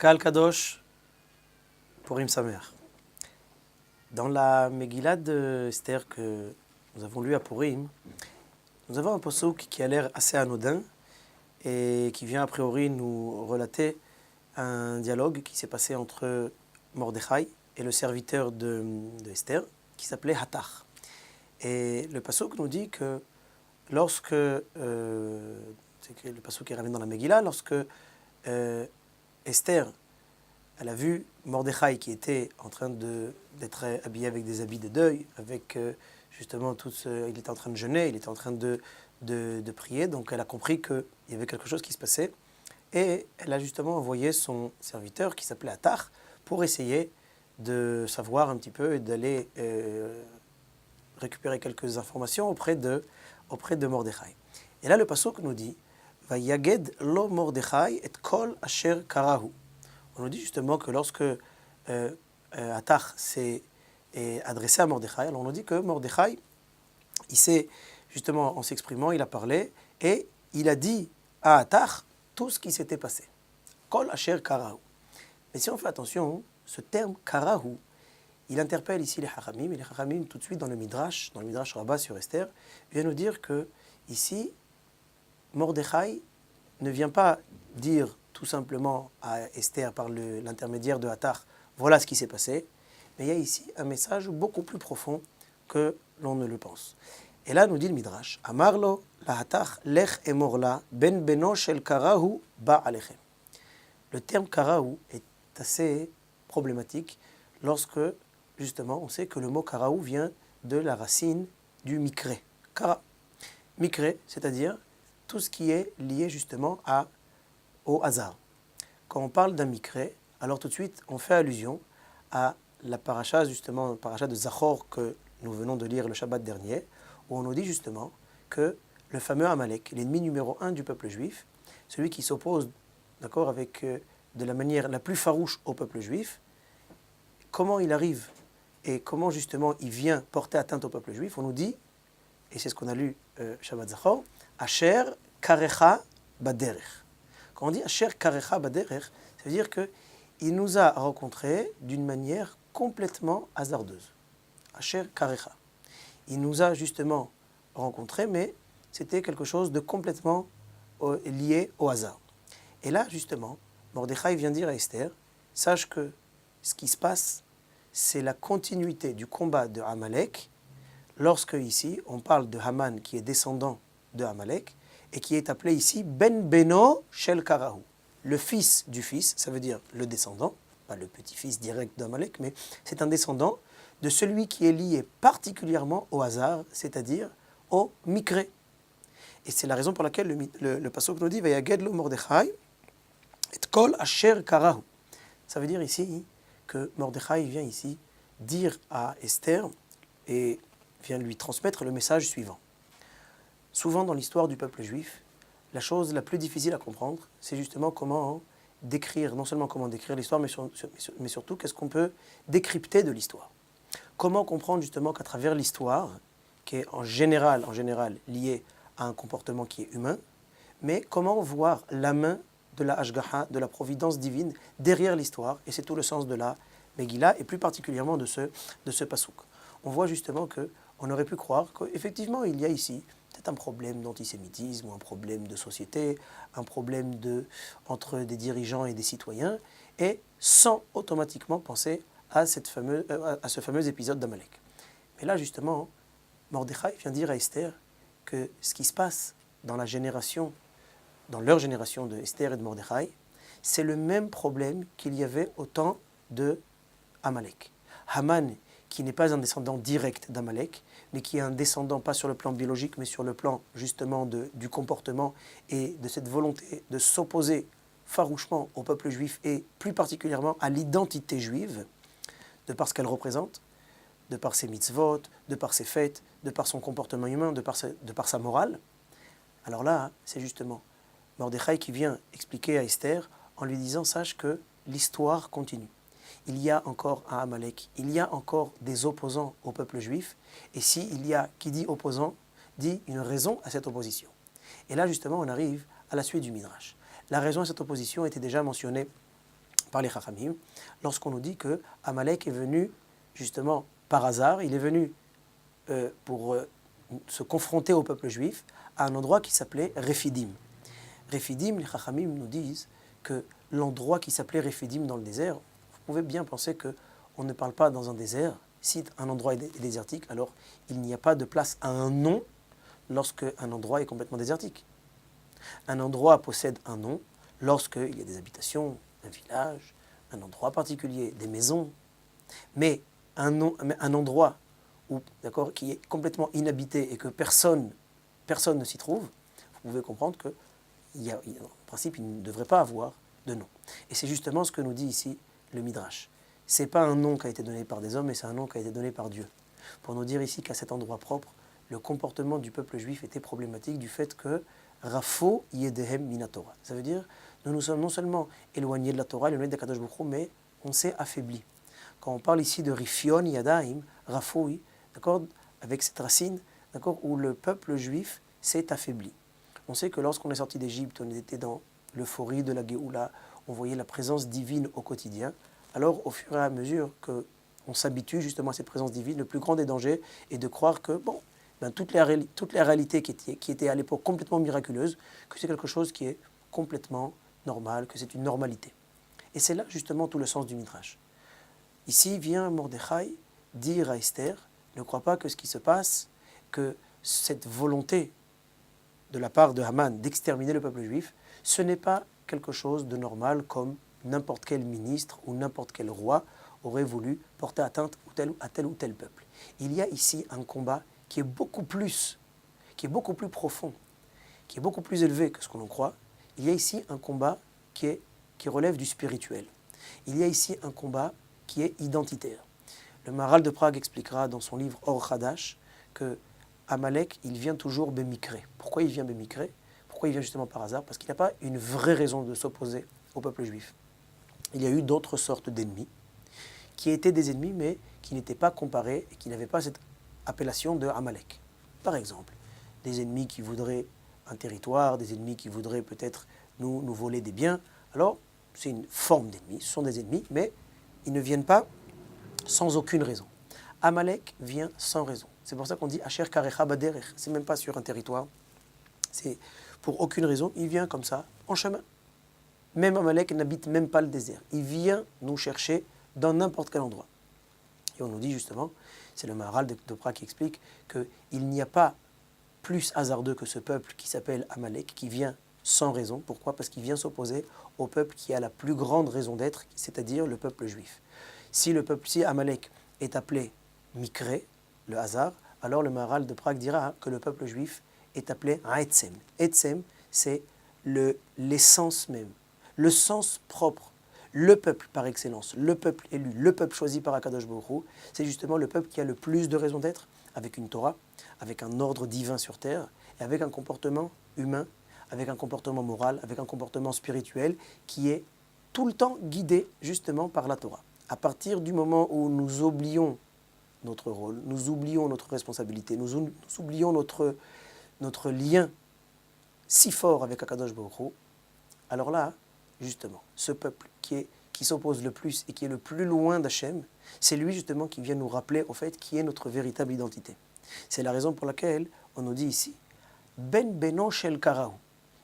Kal Kadosh, Purim Samer. Dans la Megillah de Esther que nous avons lue à Purim, nous avons un passouk qui a l'air assez anodin et qui vient a priori nous relater un dialogue qui s'est passé entre Mordechai et le serviteur de Esther qui s'appelait Hatach. Et le passouk nous dit que lorsque, c'est le passouk qui ramène dans la Megillah, lorsque Esther, elle a vu Mordechai qui était en train d'être habillé avec des habits de deuil, avec justement il était en train de jeûner, il était en train de prier, donc elle a compris qu'il y avait quelque chose qui se passait. Et elle a justement envoyé son serviteur qui s'appelait Hatach pour essayer de savoir un petit peu et d'aller récupérer quelques informations auprès de Mordechai. Et là le pasuk nous dit Vayaged lo Mordechai et kol asher karahu. On nous dit justement que lorsque Hatach s'est adressé à Mordechai, alors on nous dit que Mordechai, il s'est justement, en s'exprimant, il a parlé et il a dit à Hatach tout ce qui s'était passé. Kol asher karahu. Mais si on fait attention, ce terme karahu, il interpelle ici les Chachamim, et les Chachamim tout de suite dans le Midrash Rabbah sur Esther, vient nous dire que ici, Mordechai ne vient pas dire tout simplement à Esther par l'intermédiaire de Hatach, voilà ce qui s'est passé, mais il y a ici un message beaucoup plus profond que l'on ne le pense. Et là nous dit le Midrash, Amarlo la Hatach lech emorla ben beno shel karahu ba alechem. Le terme karahu est assez problématique lorsque justement on sait que le mot karahu vient de la racine du mikré. Kara. Mikré, c'est-à-dire tout ce qui est lié justement au hasard. Quand on parle d'un mikré, alors tout de suite on fait allusion à la paracha, justement, la paracha de Zachor que nous venons de lire le Shabbat dernier, où on nous dit justement que le fameux Amalek, l'ennemi numéro 1 du peuple juif, celui qui s'oppose, d'accord, avec de la manière la plus farouche au peuple juif, comment il arrive et comment justement il vient porter atteinte au peuple juif, on nous dit, et c'est ce qu'on a lu Shabbat Zachor, Asher karecha baderech. Quand on dit Asher karecha baderech, ça veut dire qu'il nous a rencontrés d'une manière complètement hasardeuse. Asher karecha. Il nous a justement rencontrés, mais c'était quelque chose de complètement lié au hasard. Et là, justement, Mordechai vient dire à Esther, sache que ce qui se passe, c'est la continuité du combat de Amalek, lorsque ici, on parle de Haman qui est descendant de Amalek, et qui est appelé ici Ben Beno Shel Karahu. Le fils du fils, ça veut dire le descendant, pas le petit-fils direct d'Amalek, mais c'est un descendant de celui qui est lié particulièrement au hasard, c'est-à-dire au mikré. Et c'est la raison pour laquelle le pasuk nous dit Vayaged lo Mordechai et kol asher karahu. Ça veut dire ici que Mordechai vient ici dire à Esther et vient lui transmettre le message suivant. Souvent dans l'histoire du peuple juif, la chose la plus difficile à comprendre, c'est justement comment décrire, non seulement comment décrire l'histoire, mais surtout qu'est-ce qu'on peut décrypter de l'histoire. Comment comprendre justement qu'à travers l'histoire, qui est en général liée à un comportement qui est humain, mais comment voir la main de la Hashgaha, de la providence divine derrière l'histoire, et c'est tout le sens de la Megillah, et plus particulièrement de ce pasouk. On voit justement qu'on aurait pu croire qu'effectivement il y a ici peut-être un problème d'antisémitisme, ou un problème de société, un problème entre des dirigeants et des citoyens, et sans automatiquement penser à ce fameux épisode d'Amalek. Mais là justement, Mordechai vient dire à Esther que ce qui se passe dans leur génération de Esther et de Mordechai, c'est le même problème qu'il y avait au temps de Amalek. Haman, qui n'est pas un descendant direct d'Amalek, mais qui est un descendant pas sur le plan biologique, mais sur le plan justement du comportement et de cette volonté de s'opposer farouchement au peuple juif et plus particulièrement à l'identité juive, de par ce qu'elle représente, de par ses mitzvot, de par ses fêtes, de par son comportement humain, de par sa morale. Alors là, c'est justement Mordechai qui vient expliquer à Esther en lui disant, sache que l'histoire continue. Il y a encore un Amalek, il y a encore des opposants au peuple juif, et s'il y a qui dit opposant, dit une raison à cette opposition. Et là justement on arrive à la suite du Midrash. La raison à cette opposition était déjà mentionnée par les Chachamim, lorsqu'on nous dit que Amalek est venu justement par hasard, il est venu pour se confronter au peuple juif à un endroit qui s'appelait Rephidim. Rephidim, les Chachamim nous disent que l'endroit qui s'appelait Rephidim dans le désert, vous pouvez bien penser qu'on ne parle pas dans un désert. Si un endroit est désertique, alors il n'y a pas de place à un nom lorsque un endroit est complètement désertique. Un endroit possède un nom lorsqu'il y a des habitations, un village, un endroit particulier, des maisons. Mais un endroit qui est complètement inhabité et que personne ne s'y trouve, vous pouvez comprendre que en principe, il ne devrait pas avoir de nom. Et c'est justement ce que nous dit ici le Midrash. Ce n'est pas un nom qui a été donné par des hommes, mais c'est un nom qui a été donné par Dieu. Pour nous dire ici qu'à cet endroit propre, le comportement du peuple juif était problématique du fait que Rafo yedehem minatora. Ça veut dire nous nous sommes non seulement éloignés de la Torah, éloignés d'Akadosh Baruch Hu, mais on s'est affaibli. Quand on parle ici de Rifion Yadaim, Rafoui, d'accord, avec cette racine, d'accord, où le peuple juif s'est affaibli. On sait que lorsqu'on est sorti d'Égypte, on était dans l'euphorie de la Géoula, on voyait la présence divine au quotidien. Alors, au fur et à mesure qu'on s'habitue justement à cette présence divine, le plus grand des dangers est de croire que, toutes les réalités qui étaient à l'époque complètement miraculeuses, que c'est quelque chose qui est complètement normal, que c'est une normalité. Et c'est là justement tout le sens du Midrash. Ici vient Mordechai dire à Esther, ne crois pas que ce qui se passe, que cette volonté de la part de Haman d'exterminer le peuple juif, ce n'est pas quelque chose de normal comme n'importe quel ministre ou n'importe quel roi aurait voulu porter atteinte à tel ou tel peuple. Il y a ici un combat qui est beaucoup plus profond, qui est beaucoup plus élevé que ce qu'on en croit. Il y a ici un combat qui relève du spirituel. Il y a ici un combat qui est identitaire. Le Maharal de Prague expliquera dans son livre Or Hadash que Amalek, il vient toujours bémikré. Pourquoi il vient bémikré? Pourquoi il vient justement par hasard? Parce qu'il n'y a pas une vraie raison de s'opposer au peuple juif. Il y a eu d'autres sortes d'ennemis, qui étaient des ennemis, mais qui n'étaient pas comparés et qui n'avaient pas cette appellation de Amalek. Par exemple, des ennemis qui voudraient un territoire, des ennemis qui voudraient peut-être nous voler des biens. Alors, c'est une forme d'ennemi, ce sont des ennemis, mais ils ne viennent pas sans aucune raison. Amalek vient sans raison. C'est pour ça qu'on dit Asher Karecha Baderech. C'est même pas sur un territoire. C'est pour aucune raison. Il vient comme ça, en chemin. Même Amalek n'habite même pas le désert. Il vient nous chercher dans n'importe quel endroit. Et on nous dit justement, c'est le Maharal de Prague qui explique qu'il n'y a pas plus hasardeux que ce peuple qui s'appelle Amalek, qui vient sans raison. Pourquoi? Parce qu'il vient s'opposer au peuple qui a la plus grande raison d'être, c'est-à-dire le peuple juif. Si Amalek est appelé Mikré, le hasard, alors le Maharal de Prague dira que le peuple juif est appelé Etzem. Etzem, c'est l'essence même, le sens propre, le peuple par excellence, le peuple élu, le peuple choisi par Akadosh Baruch Hu, c'est justement le peuple qui a le plus de raison d'être, avec une Torah, avec un ordre divin sur terre, et avec un comportement humain, avec un comportement moral, avec un comportement spirituel qui est tout le temps guidé justement par la Torah. À partir du moment où nous oublions notre rôle, nous oublions notre responsabilité, nous oublions notre lien si fort avec Akadosh Baruch Hu, alors là, justement, ce peuple qui s'oppose le plus et qui est le plus loin d'Hachem, c'est lui justement qui vient nous rappeler au fait qui est notre véritable identité. C'est la raison pour laquelle on nous dit ici Ben Beno Shel Karahu.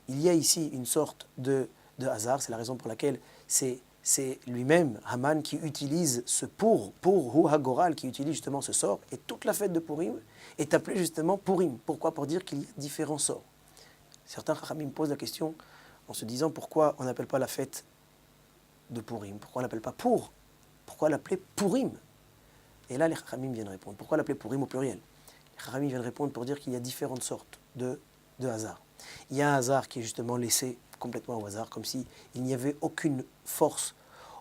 Il y a ici une sorte de hasard, c'est la raison pour laquelle c'est lui-même, Haman, qui utilise ce pour Hu Hagoral, qui utilise justement ce sort, et toute la fête de Purim est appelée justement Purim. Pourquoi? Pour dire qu'il y a différents sorts. Certains Chachamim posent la question en se disant pourquoi on n'appelle pas la fête de Purim, pourquoi on ne l'appelle pas Pour, pourquoi l'appeler Purim? Et là les Chachamim viennent répondre, pourquoi l'appeler Purim au pluriel? Les Chachamim viennent répondre pour dire qu'il y a différentes sortes de hasard. Il y a un hasard qui est justement laissé complètement au hasard, comme s'il n'y avait aucune force,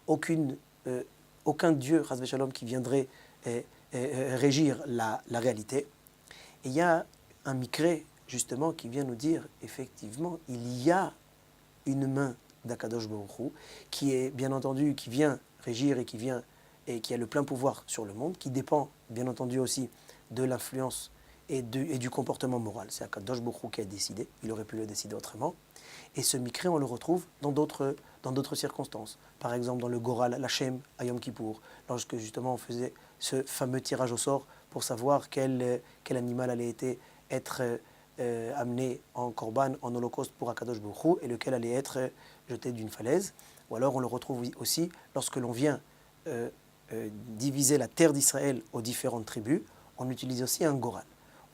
aucun Dieu, Chas v'Shalom, qui viendrait régir la réalité. Et il y a un Mikré, justement, qui vient nous dire, effectivement, il y a une main d'Akadosh Baruch Hu, qui est, bien entendu, qui vient régir et qui a le plein pouvoir sur le monde, qui dépend, bien entendu, aussi de l'influence et du comportement moral. C'est Akadosh Baruch Hu qui a décidé, il aurait pu le décider autrement. Et ce Mikré, on le retrouve dans d'autres dans d'autres circonstances. Par exemple, dans le Goral Lachem à Yom Kippour, lorsque justement on faisait ce fameux tirage au sort pour savoir quel animal allait être amené en korban, en holocauste pour Akadosh Baruch Hu, et lequel allait être jeté d'une falaise. Ou alors on le retrouve aussi lorsque l'on vient diviser la terre d'Israël aux différentes tribus, on utilise aussi un Goral.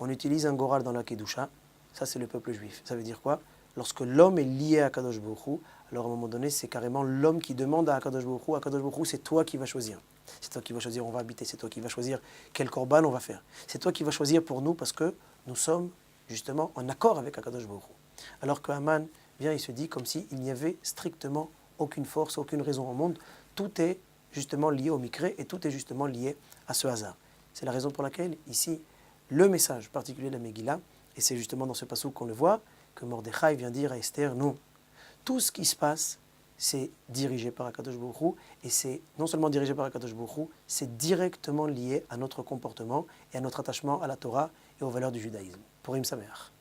On utilise un Goral dans la Kedusha, ça c'est le peuple juif. Ça veut dire quoi? Lorsque l'homme est lié à Akadosh Baruch Hu, alors à un moment donné, c'est carrément l'homme qui demande à Akadosh Baruch Hu, Akadosh Baruch Hu, c'est toi qui vas choisir. C'est toi qui vas choisir où on va habiter, c'est toi qui vas choisir quel korban on va faire. C'est toi qui vas choisir pour nous parce que nous sommes justement en accord avec Akadosh Baruch Hu. Alors que Haman vient, il se dit comme s'il n'y avait strictement aucune force, aucune raison au monde. Tout est justement lié au Mikré et tout est justement lié à ce hasard. C'est la raison pour laquelle ici, le message particulier de la Megillah, et c'est justement dans ce passouk qu'on le voit, que Mordechai vient dire à Esther, non, tout ce qui se passe, c'est dirigé par Akadosh Baruch Hu, et c'est non seulement dirigé par Akadosh Baruch Hu, c'est directement lié à notre comportement et à notre attachement à la Torah et aux valeurs du judaïsme. Purim Sameach.